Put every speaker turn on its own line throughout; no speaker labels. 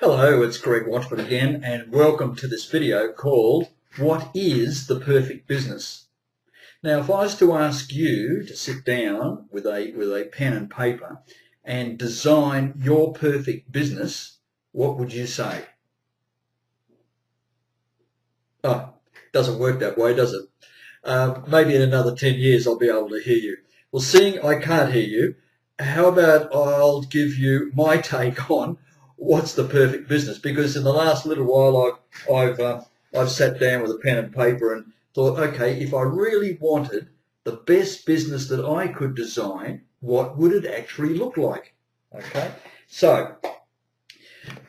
Hello, it's Greg Watford again, and welcome to this video called What is the Perfect Business? Now, if I was to ask you to sit down with a pen and paper and design your perfect business, what would you say? Oh, doesn't work that way, does it? Maybe in another 10 years I'll be able to hear you. Well, seeing I can't hear you, how about I'll give you my take on what's the perfect business? Because in the last little while I've sat down with a pen and paper and thought, okay, if I really wanted the best business that I could design, what would it actually look like? Okay, so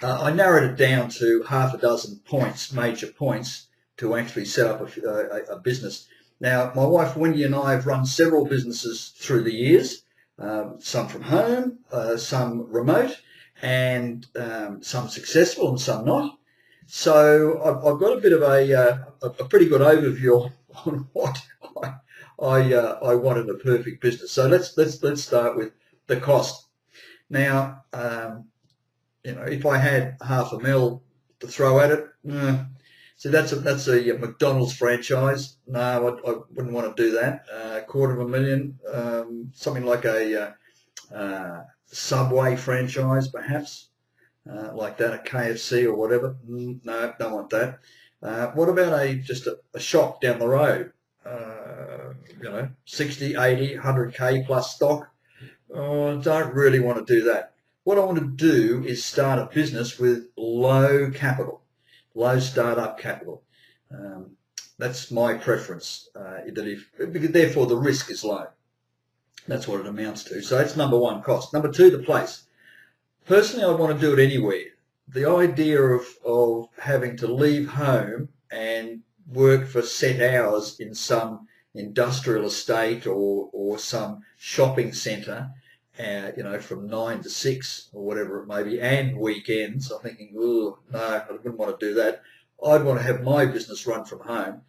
I narrowed it down to half a dozen points, major points, to actually set up a business. Now, my wife Wendy and I have run several businesses through the years, some from home, some remote, and some successful and some not. So I've got a bit of a pretty good overview on what I want in a perfect business. So let's start with the cost. Now, if I had $500,000 to throw at it, so that's a McDonald's franchise. No, I wouldn't want to do that. $250,000, something like a Subway franchise, perhaps, like that, a KFC or whatever. No, don't want that. What about just a shop down the road? 60, 80, 100K plus stock. Don't really want to do that. What I want to do is start a business with low capital, low startup capital. That's my preference. Therefore, the risk is low. That's what it amounts to. So that's number one, cost. Number two, the place. Personally, I want to do it anywhere. The idea of having to leave home and work for set hours in some industrial estate or some shopping centre, from 9 to 6 or whatever it may be, and weekends, I'm thinking, oh, no, I wouldn't want to do that. I'd want to have my business run from home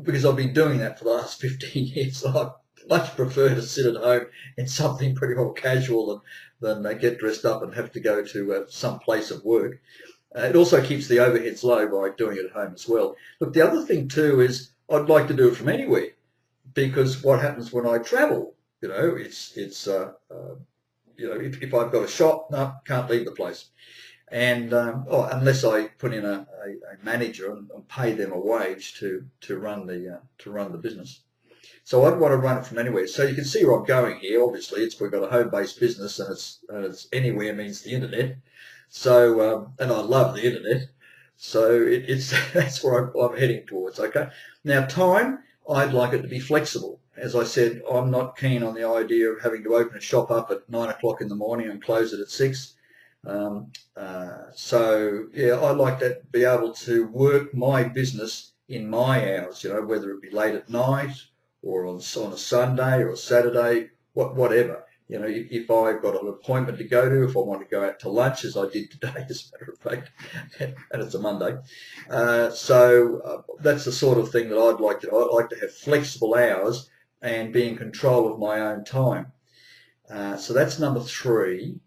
because I've been doing that for the last 15 years. I much prefer to sit at home in something pretty more casual than get dressed up and have to go to some place of work. It also keeps the overheads low by doing it at home as well. Look, the other thing too is I'd like to do it from anywhere, because what happens when I travel, if I've got a shop, no, can't leave the place. And unless I put in a manager and pay them a wage to run the business. So I'd want to run it from anywhere. So you can see where I'm going here. Obviously, we've got a home-based business, and it's anywhere means the internet. So and I love the internet. So that's where I'm heading towards. Okay. Now, time, I'd like it to be flexible. As I said, I'm not keen on the idea of having to open a shop up at 9 o'clock in the morning and close it at 6. So yeah, I like to be able to work my business in my hours. Whether it be late at night or on a Sunday or a Saturday, whatever. If I've got an appointment to go to, if I want to go out to lunch, as I did today, as a matter of fact, and it's a Monday. So that's the sort of thing that I'd like to have flexible hours and be in control of my own time. So that's number 3.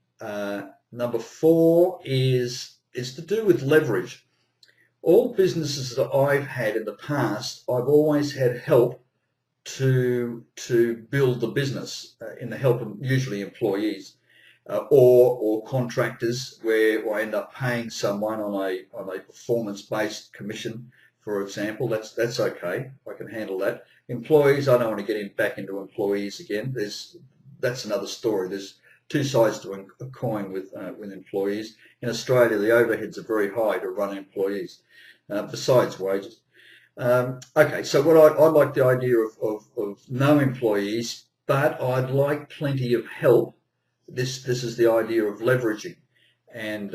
Number 4 is to do with leverage. All businesses that I've had in the past, I've always had help to build the business, in the help of usually employees or contractors, where I end up paying someone on a performance-based commission, for example. That's okay. I can handle that. Employees, I don't want to get back into employees again. That's another story. There's two sides to a coin with employees. In Australia, the overheads are very high to run employees, besides wages. Okay, so I like the idea of no employees, but I'd like plenty of help. This is the idea of leveraging, and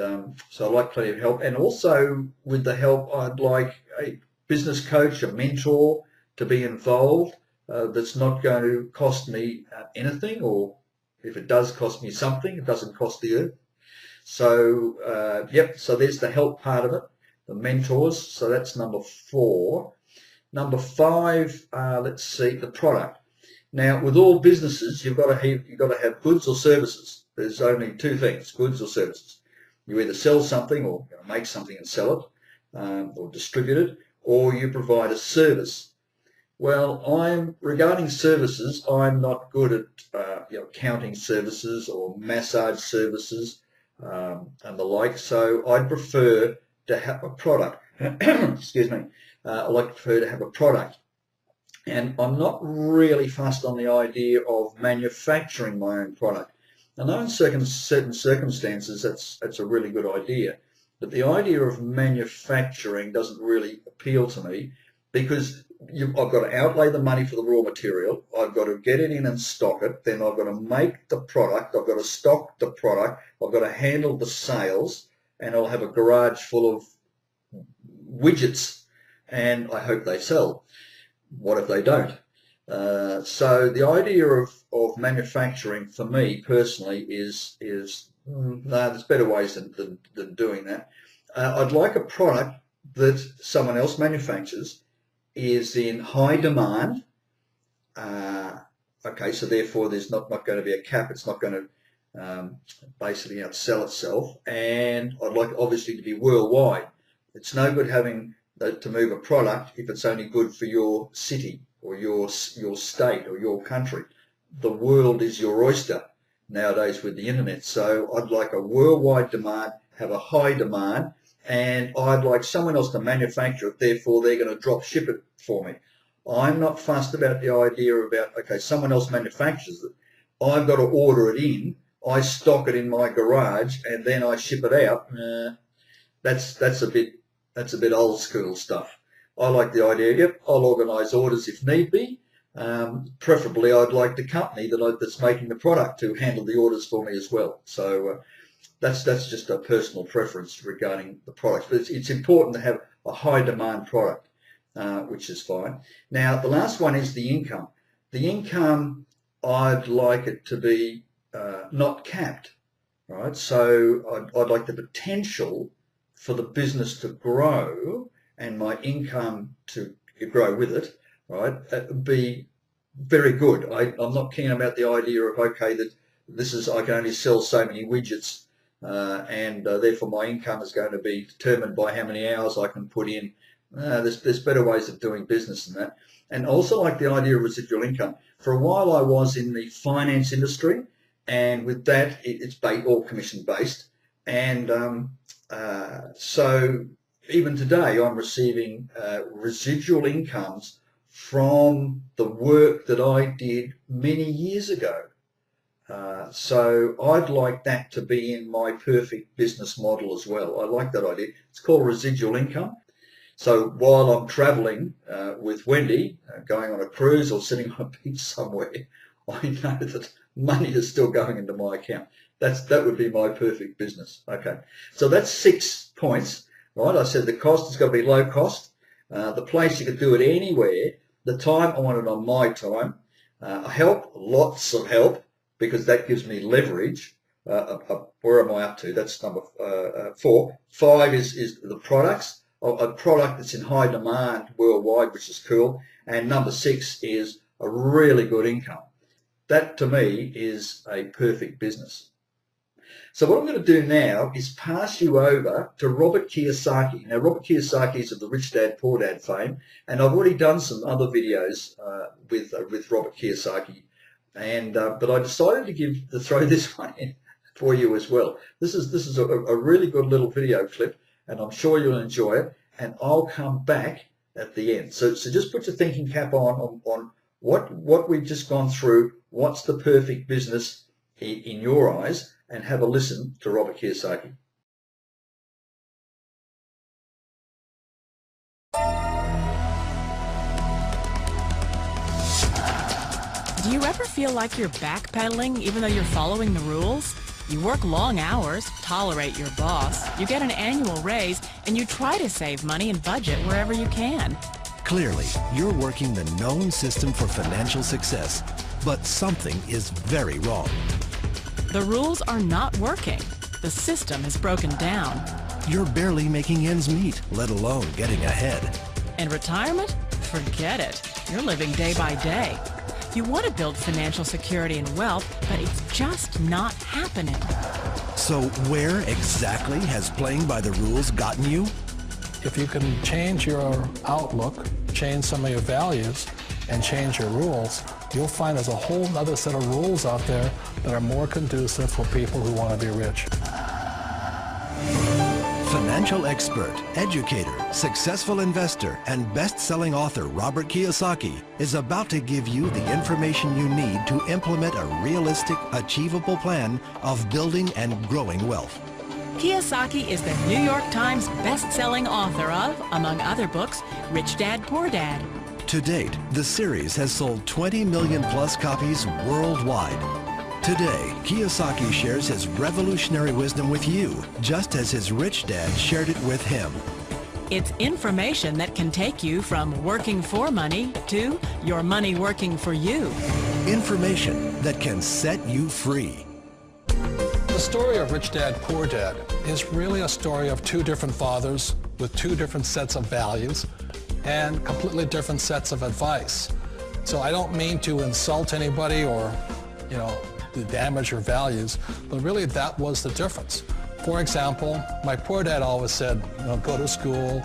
so I like plenty of help. And also with the help, I'd like a business coach, a mentor to be involved. That's not going to cost me anything, or if it does cost me something, it doesn't cost the earth. So so there's the help part of it, the mentors. So that's number 4. Number 5, let's see, the product. Now, with all businesses, you've got to have goods or services. There's only 2 things, goods or services. You either sell something or make something and sell it, or distribute it, or you provide a service. Well, regarding services, I'm not good at accounting services or massage services and the like. So I'd prefer to have a product. Excuse me. I prefer to have a product. And I'm not really fussed on the idea of manufacturing my own product. I know in certain circumstances that's a really good idea, but the idea of manufacturing doesn't really appeal to me, because I've got to outlay the money for the raw material, I've got to get it in and stock it, then I've got to make the product, I've got to stock the product, I've got to handle the sales, and I'll have a garage full of widgets, and I hope they sell. What if they don't? So the idea of manufacturing for me personally is no, there's better ways than doing that. I'd like a product that someone else manufactures, is in high demand. Okay, so therefore there's not going to be a cap. It's not going to basically outsell itself. And I'd like obviously to be worldwide. It's no good having to move a product if it's only good for your city or your state or your country. The world is your oyster nowadays with the internet. So I'd like a worldwide demand, have a high demand, and I'd like someone else to manufacture it, therefore they're going to drop ship it for me. I'm not fussed about the idea about, okay, someone else manufactures it, I've got to order it in, I stock it in my garage, and then I ship it out. That's a bit old school stuff. I like the idea, yep, I'll organise orders if need be. Preferably I'd like the company that's making the product to handle the orders for me as well. So that's just a personal preference regarding the products. But it's important to have a high demand product, which is fine. Now the last one is the income. The income, I'd like it to be not capped, right? So I'd like the potential for the business to grow and my income to grow with it, right? It would be very good. I'm not keen about the idea of, okay, that I can only sell so many widgets and therefore my income is going to be determined by how many hours I can put in. There's better ways of doing business than that. And also like the idea of residual income. For a while I was in the finance industry, and with that it's all commission based. And so even today I'm receiving residual incomes from the work that I did many years ago. So I'd like that to be in my perfect business model as well. I like that idea. It's called residual income. So while I'm traveling with Wendy, going on a cruise or sitting on a beach somewhere, I know that money is still going into my account. That would be my perfect business. Okay, so that's 6 points, right? I said the cost has got to be low cost. The place you could do it anywhere. The time, I want it on my time. Help, lots of help, because that gives me leverage. Where am I up to? That's number 4. 5 is the products. A product that's in high demand worldwide, which is cool. And number 6 is a really good income. That to me is a perfect business. So what I'm going to do now is pass you over to Robert Kiyosaki. Now, Robert Kiyosaki is of the Rich Dad, Poor Dad fame, and I've already done some other videos with Robert Kiyosaki, and but I decided to throw this one in for you as well. This is a really good little video clip, and I'm sure you'll enjoy it. And I'll come back at the end. So just put your thinking cap on what we've just gone through. What's the perfect business in your eyes? And have a listen to Robert Kiyosaki.
Do you ever feel like you're backpedaling even though you're following the rules? You work long hours, tolerate your boss, you get an annual raise, and you try to save money and budget wherever you can.
Clearly, you're working the known system for financial success, but something is very wrong.
The rules are not working. The system is broken down.
You're barely making ends meet, let alone getting ahead.
And retirement? Forget it. You're living day by day. You want to build financial security and wealth, but it's just not happening.
So where exactly has playing by the rules gotten you?
If you can change your outlook, change some of your values, and change your rules, you'll find there's a whole other set of rules out there that are more conducive for people who want to be rich.
Financial expert, educator, successful investor, and best-selling author Robert Kiyosaki is about to give you the information you need to implement a realistic, achievable plan of building and growing wealth.
Kiyosaki is the New York Times best-selling author of, among other books, Rich Dad, Poor Dad.
To date, the series has sold 20 million plus copies worldwide. Today, Kiyosaki shares his revolutionary wisdom with you, just as his rich dad shared it with him.
It's information that can take you from working for money to your money working for you.
Information that can set you free.
The story of Rich Dad, Poor Dad is really a story of two different fathers with two different sets of values and completely different sets of advice. So I don't mean to insult anybody or, to damage your values, but really that was the difference. For example, my poor dad always said, go to school,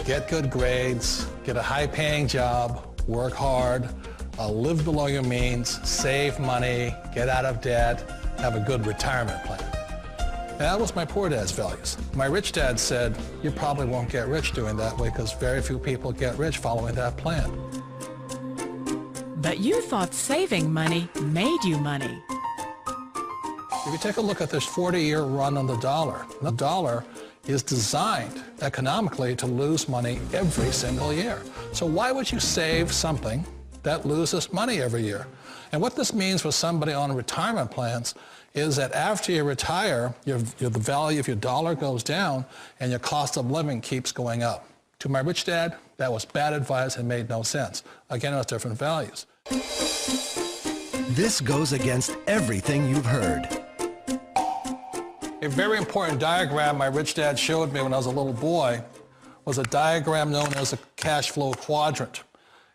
get good grades, get a high-paying job, work hard, live below your means, save money, get out of debt, have a good retirement plan. And that was my poor dad's values. My rich dad said, you probably won't get rich doing that way because very few people get rich following that plan.
But you thought saving money made you money.
If you take a look at this 40-year run on the dollar is designed economically to lose money every single year. So why would you save something that loses money every year? And what this means for somebody on retirement plans is that after you retire, the value of your dollar goes down and your cost of living keeps going up. To my rich dad, that was bad advice and made no sense. Again, it was different values.
This goes against everything you've heard.
A very important diagram my rich dad showed me when I was a little boy was a diagram known as a cash flow quadrant.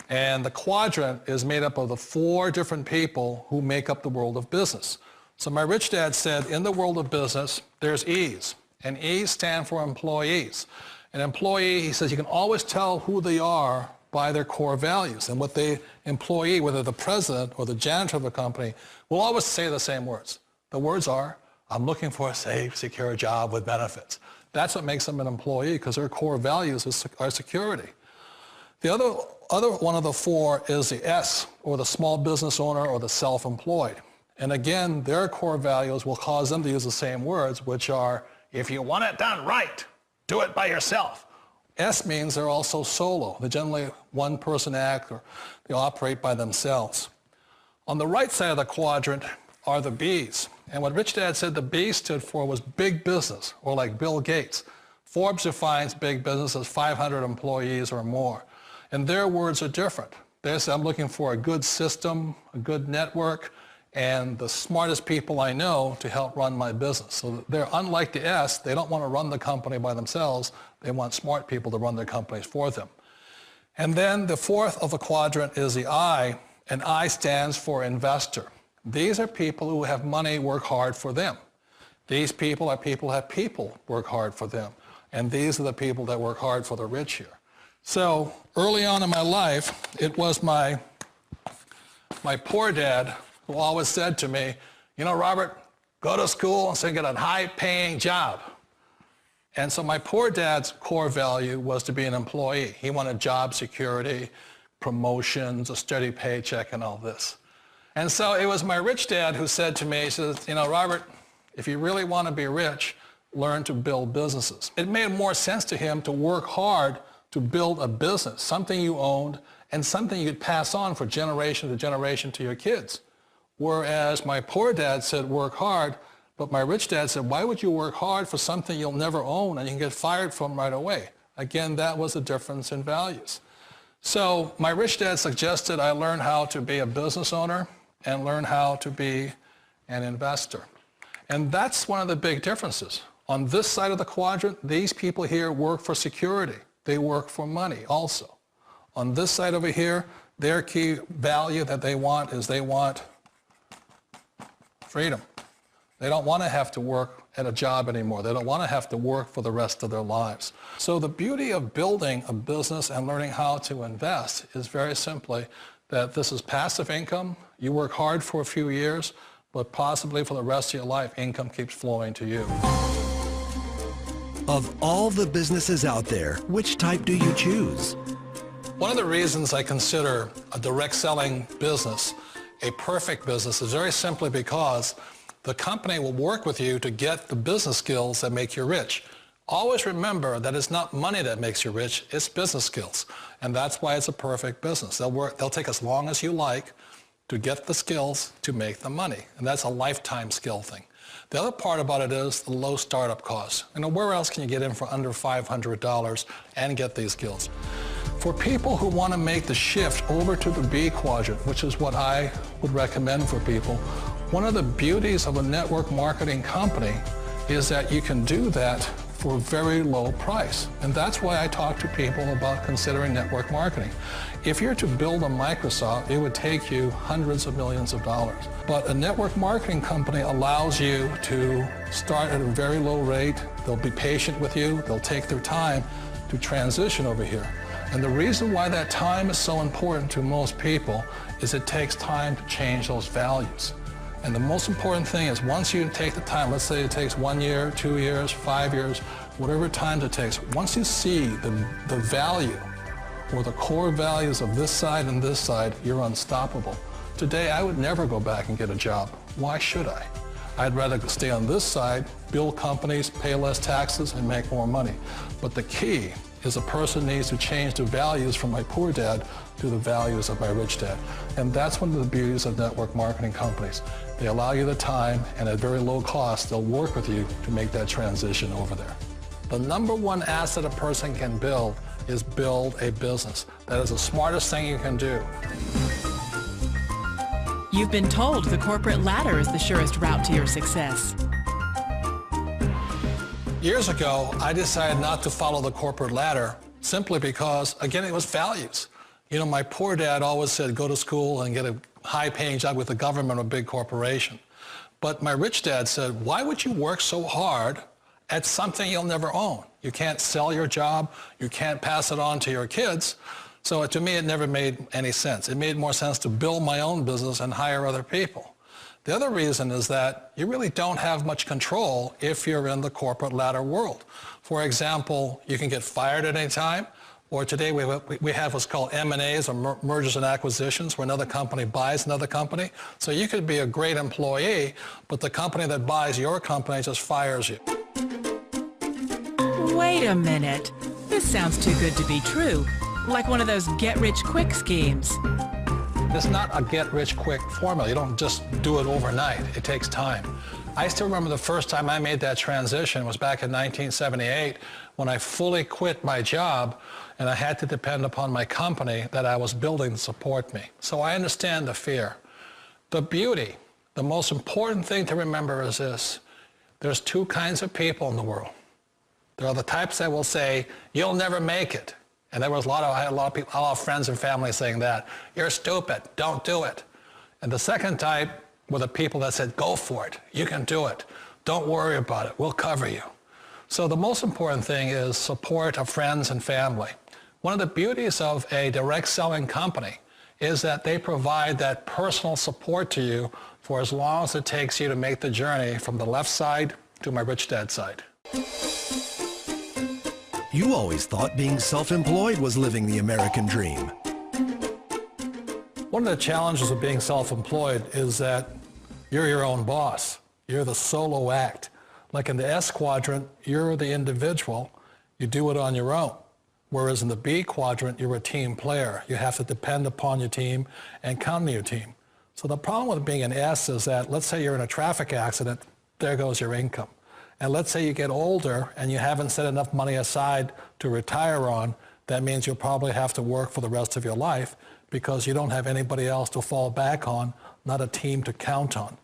And the quadrant is made up of the four different people who make up the world of business. So my rich dad said, in the world of business, there's E's, and E's stand for employees. An employee, he says, you can always tell who they are by their core values. And what the employee, whether the president or the janitor of a company, will always say the same words. The words are, I'm looking for a safe, secure job with benefits. That's what makes them an employee, because their core values are security. The other one of the four is the S, or the small business owner or the self-employed. And again, their core values will cause them to use the same words, which are, if you want it done right, do it by yourself. S means they're also solo. They're generally one-person act, or they operate by themselves. On the right side of the quadrant are the B's. And what Rich Dad said the B stood for was big business, or like Bill Gates. Forbes defines big business as 500 employees or more. And their words are different. They say, I'm looking for a good system, a good network, and the smartest people I know to help run my business. So they're unlike the S. They don't want to run the company by themselves. They want smart people to run their companies for them. And then the fourth of the quadrant is the I, and I stands for investor. These are people who have money work hard for them. These people are people who have people work hard for them. And these are the people that work hard for the rich here. So early on in my life, it was my poor dad who always said to me, Robert, go to school and get a high-paying job. And so my poor dad's core value was to be an employee. He wanted job security, promotions, a steady paycheck, and all this. And so it was my rich dad who said to me, he says, Robert, if you really want to be rich, learn to build businesses. It made more sense to him to work hard to build a business, something you owned and something you'd pass on for generation to generation to your kids. Whereas my poor dad said work hard, but my rich dad said, why would you work hard for something you'll never own and you can get fired from right away? Again, that was a difference in values. So my rich dad suggested I learn how to be a business owner and learn how to be an investor. And that's one of the big differences. On this side of the quadrant, these people here work for security. They work for money also. On this side over here, their key value that they want is they want freedom. They don't want to have to work at a job anymore. They don't want to have to work for the rest of their lives. So the beauty of building a business and learning how to invest is very simply that this is passive income. You work hard for a few years, but possibly for the rest of your life, income keeps flowing to you.
Of all the businesses out there, which type do you choose?
One of the reasons I consider a direct selling business a perfect business is very simply because the company will work with you to get the business skills that make you rich. Always remember that it's not money that makes you rich, it's business skills. And that's why it's a perfect business. They'll take as long as you like to get the skills to make the money. And that's a lifetime skill thing. The other part about it is the low startup costs. Where else can you get in for under $500 and get these skills? For people who want to make the shift over to the B quadrant, which is what I would recommend for people, one of the beauties of a network marketing company is that you can do that for a very low price. And that's why I talk to people about considering network marketing. If you're to build a Microsoft, it would take you hundreds of millions of dollars. But a network marketing company allows you to start at a very low rate. They'll be patient with you. They'll take their time to transition over here. And the reason why that time is so important to most people is it takes time to change those values. And the most important thing is once you take the time, let's say it takes 1 year, 2 years, 5 years, whatever time it takes, once you see the value or the core values of this side and this side, you're unstoppable. Today, I would never go back and get a job. Why should I? I'd rather stay on this side, build companies, pay less taxes, and make more money. But the key is a person needs to change the values from my poor dad to the values of my rich dad. And that's one of the beauties of network marketing companies. They allow you the time, and at very low cost, they'll work with you to make that transition over there. The number one asset a person can build is build a business. That is the smartest thing you can do.
You've been told the corporate ladder is the surest route to your success.
Years ago, I decided not to follow the corporate ladder simply because, again, it was values. My poor dad always said, go to school and get a high-paying job with the government or a big corporation. But my rich dad said, why would you work so hard at something you'll never own? You can't sell your job. You can't pass it on to your kids. So to me, it never made any sense. It made more sense to build my own business and hire other people. The other reason is that you really don't have much control if you're in the corporate ladder world. For example, you can get fired at any time, or today we have what's called M&As, or mergers and acquisitions, where another company buys another company. So you could be a great employee, but the company that buys your company just fires you.
Wait a minute. This sounds too good to be true. Like one of those get-rich-quick schemes.
It's not a get-rich-quick formula. You don't just do it overnight. It takes time. I still remember the first time I made that transition was back in 1978 when I fully quit my job and I had to depend upon my company that I was building to support me. So I understand the fear. The beauty, the most important thing to remember is this. There's two kinds of people in the world. There are the types that will say, you'll never make it. And I had a lot of people, a lot of friends and family saying that. You're stupid, don't do it. And the second type were the people that said, go for it, you can do it. Don't worry about it, we'll cover you. So the most important thing is support of friends and family. One of the beauties of a direct selling company is that they provide that personal support to you for as long as it takes you to make the journey from the left side to my rich dad side.
You always thought being self-employed was living the American dream.
One of the challenges of being self-employed is that you're your own boss. You're the solo act. Like in the S quadrant, you're the individual. You do it on your own. Whereas in the B quadrant, you're a team player. You have to depend upon your team and count on your team. So the problem with being an S is that, let's say you're in a traffic accident, there goes your income. And let's say you get older and you haven't set enough money aside to retire on, that means you'll probably have to work for the rest of your life because you don't have anybody else to fall back on, not a team to count on.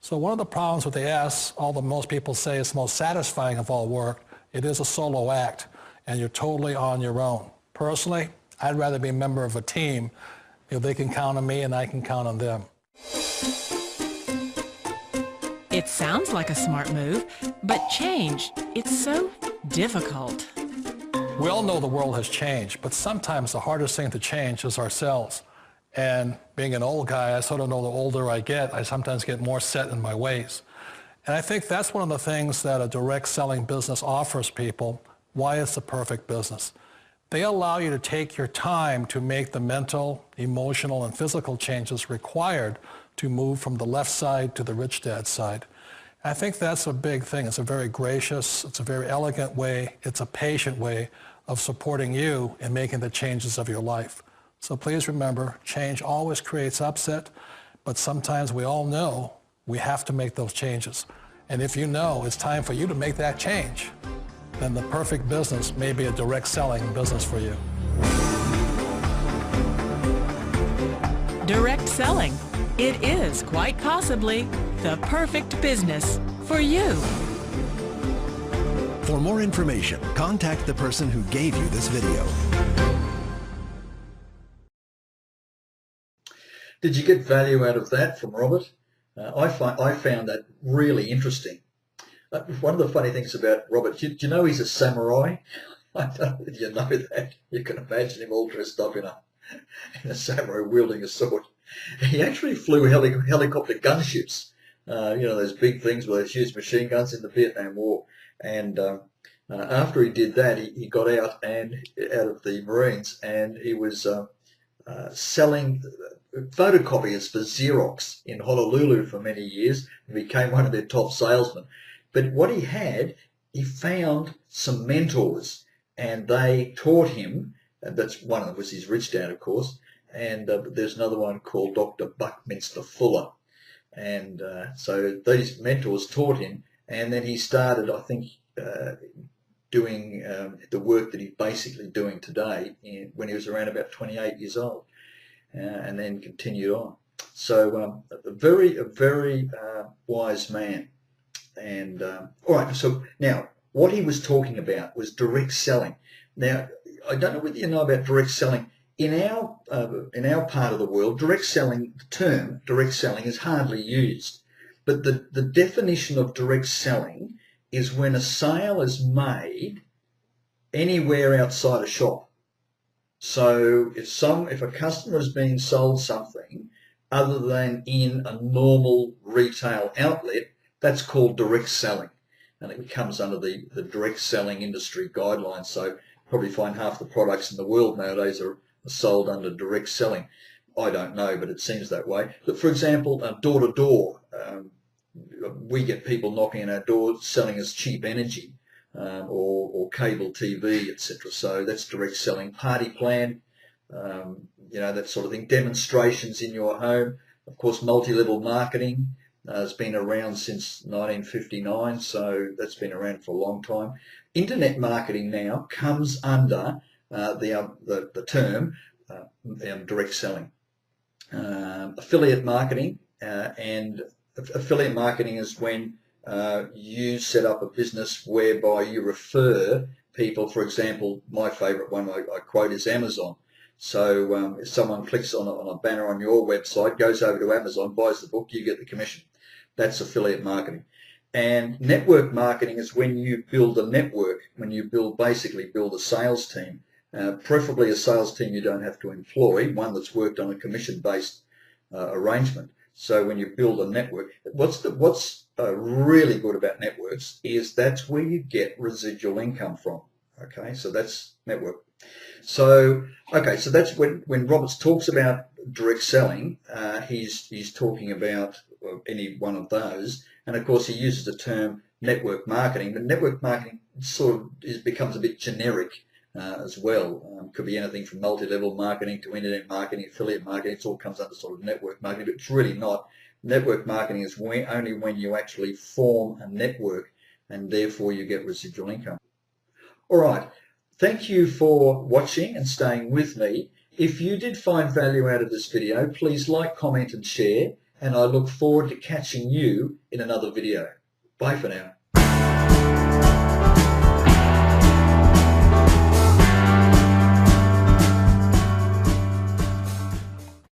So one of the problems with the S, although most people say it's the most satisfying of all work, it is a solo act and you're totally on your own. Personally, I'd rather be a member of a team if they can count on me and I can count on them.
It sounds like a smart move, but change, it's so difficult.
We all know the world has changed, but sometimes the hardest thing to change is ourselves. And being an old guy, I sort of know the older I get, I sometimes get more set in my ways. And I think that's one of the things that a direct selling business offers people, why it's the perfect business. They allow you to take your time to make the mental, emotional, and physical changes required to move from the left side to the rich dad side. I think that's a big thing. It's a very gracious, it's a very elegant way, it's a patient way of supporting you in making the changes of your life. So please remember, change always creates upset, but sometimes we all know we have to make those changes. And if you know it's time for you to make that change, then the perfect business may be a direct selling business for you.
Direct selling. It is quite possibly the perfect business for you.
For more information, contact the person who gave you this video.
Did you get value out of that from Robert? I found that really interesting. One of the funny things about Robert, do you know he's a samurai? I don't know if you know that. You can imagine him all dressed up in a samurai wielding a sword. He actually flew helicopter gunships, those big things with those huge machine guns in the Vietnam War. And after he did that, he got out of the Marines, and he was selling photocopiers for Xerox in Honolulu for many years. He became one of their top salesmen. But what he found some mentors, and they taught him, and that's one of them was his rich dad, of course, and there's another one called Dr. Buckminster Fuller. And so these mentors taught him, and then he started, I think, doing the work that he's basically doing today when he was around about 28 years old, and then continued on. So a very wise man. And all right, so now what he was talking about was direct selling. Now, I don't know whether you know about direct selling. In our part of the world, the term direct selling is hardly used. But the definition of direct selling is when a sale is made anywhere outside a shop. So if a customer is being sold something other than in a normal retail outlet, that's called direct selling, and it comes under the direct selling industry guidelines. So probably find half the products in the world nowadays are sold under direct selling. I don't know, but it seems that way. But for example, door to door, we get people knocking on our door selling us cheap energy or cable TV, etc. So that's direct selling. Party plan, that sort of thing. Demonstrations in your home. Of course, multi-level marketing. Has been around since 1959, so that's been around for a long time. Internet marketing now comes under the term direct selling. Affiliate marketing, and affiliate marketing is when you set up a business whereby you refer people. For example, my favorite one I quote is Amazon. So if someone clicks on a banner on your website, goes over to Amazon, buys the book, you get the commission. That's affiliate marketing. And network marketing is when you build a network, when you basically build a sales team, preferably a sales team you don't have to employ, one that's worked on a commission-based arrangement. So when you build a network, what's really good about networks is that's where you get residual income from. Okay, so that's network. So so that's when Roberts talks about direct selling, he's talking about any one of those, and of course he uses the term network marketing. But network marketing sort of becomes a bit generic as well. Could be anything from multi-level marketing to internet marketing, affiliate marketing. It all comes under sort of network marketing, but it's really not. Network marketing is only when you actually form a network, and therefore you get residual income. All right. Thank you for watching and staying with me. If you did find value out of this video, please like, comment and share, and I look forward to catching you in another video. Bye for now.